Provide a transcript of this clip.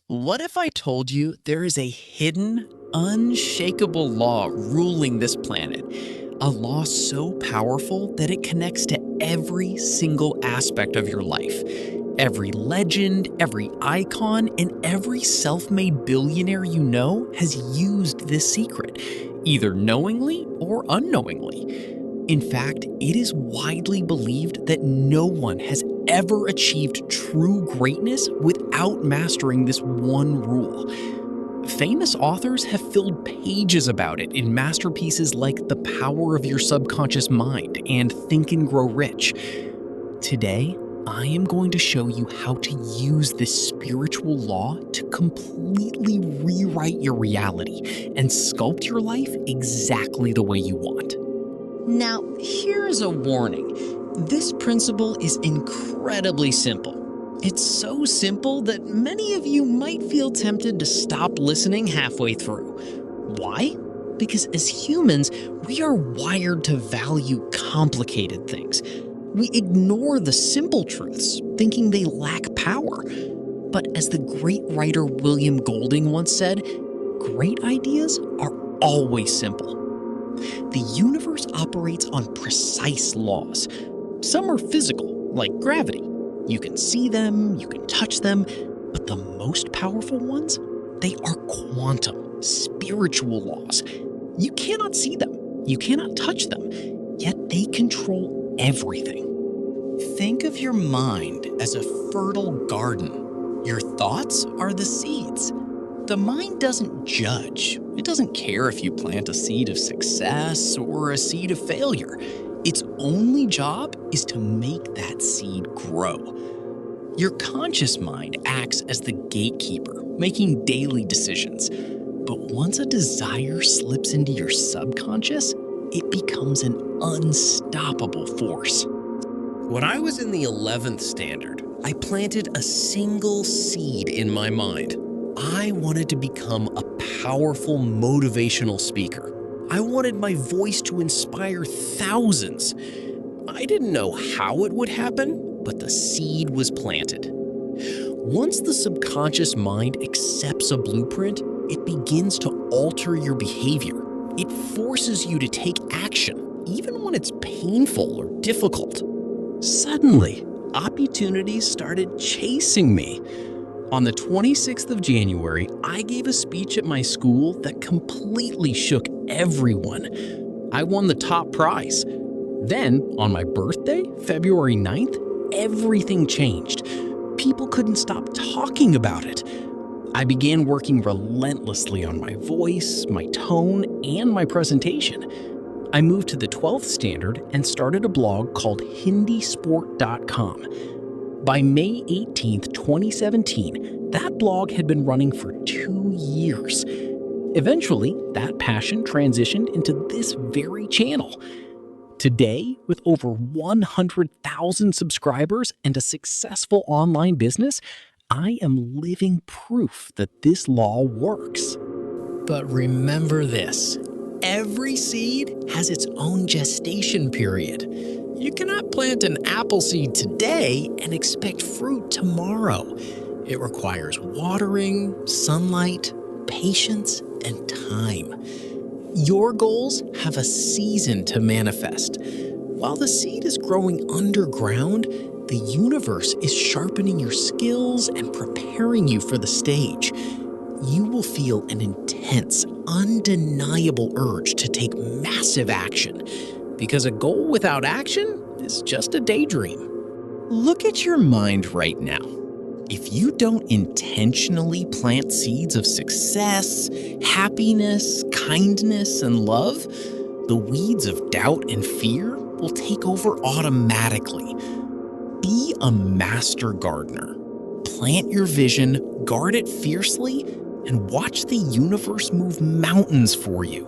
What if I told you there is a hidden, unshakable law ruling this planet? A law so powerful that it connects to every single aspect of your life. Every legend, every icon, and every self-made billionaire you know has used this secret, either knowingly or unknowingly. In fact, it is widely believed that no one has ever achieved true greatness without mastering this one rule. Famous authors have filled pages about it in masterpieces like The Power of Your Subconscious Mind and Think and Grow Rich. Today, I am going to show you how to use this spiritual law to completely rewrite your reality and sculpt your life exactly the way you want. Now, here's a warning. This principle is incredibly simple. It's so simple that many of you might feel tempted to stop listening halfway through. Why? Because as humans, we are wired to value complicated things. We ignore the simple truths, thinking they lack power. But as the great writer William Golding once said, great ideas are always simple. The universe operates on precise laws. Some are physical, like gravity. You can see them, you can touch them, but the most powerful ones, they are quantum, spiritual laws. You cannot see them, you cannot touch them, yet they control everything. Think of your mind as a fertile garden. Your thoughts are the seeds. The mind doesn't judge. It doesn't care if you plant a seed of success or a seed of failure. Its only job is to make that seed grow. Your conscious mind acts as the gatekeeper, making daily decisions. But once a desire slips into your subconscious, it becomes an unstoppable force. When I was in the 11th standard, I planted a single seed in my mind. I wanted to become a powerful motivational speaker. I wanted my voice to inspire thousands. I didn't know how it would happen, but the seed was planted. Once the subconscious mind accepts a blueprint, it begins to alter your behavior. It forces you to take action, even when it's painful or difficult. Suddenly, opportunities started chasing me. On the 26th of January, I gave a speech at my school that completely shook everyone. I won the top prize. Then, on my birthday, February 9th, everything changed. People couldn't stop talking about it. I began working relentlessly on my voice, my tone, and my presentation. I moved to the 12th standard and started a blog called hindisport.com. By May 18, 2017, that blog had been running for 2 years. Eventually, that passion transitioned into this very channel. Today, with over 100,000 subscribers and a successful online business, I am living proof that this law works. But remember this, every seed has its own gestation period. You cannot plant an apple seed today and expect fruit tomorrow. It requires watering, sunlight, patience, and time. Your goals have a season to manifest. While the seed is growing underground, the universe is sharpening your skills and preparing you for the stage. You will feel an intense, undeniable urge to take massive action. Because a goal without action is just a daydream. Look at your mind right now. If you don't intentionally plant seeds of success, happiness, kindness, and love, the weeds of doubt and fear will take over automatically. Be a master gardener. Plant your vision, guard it fiercely, and watch the universe move mountains for you.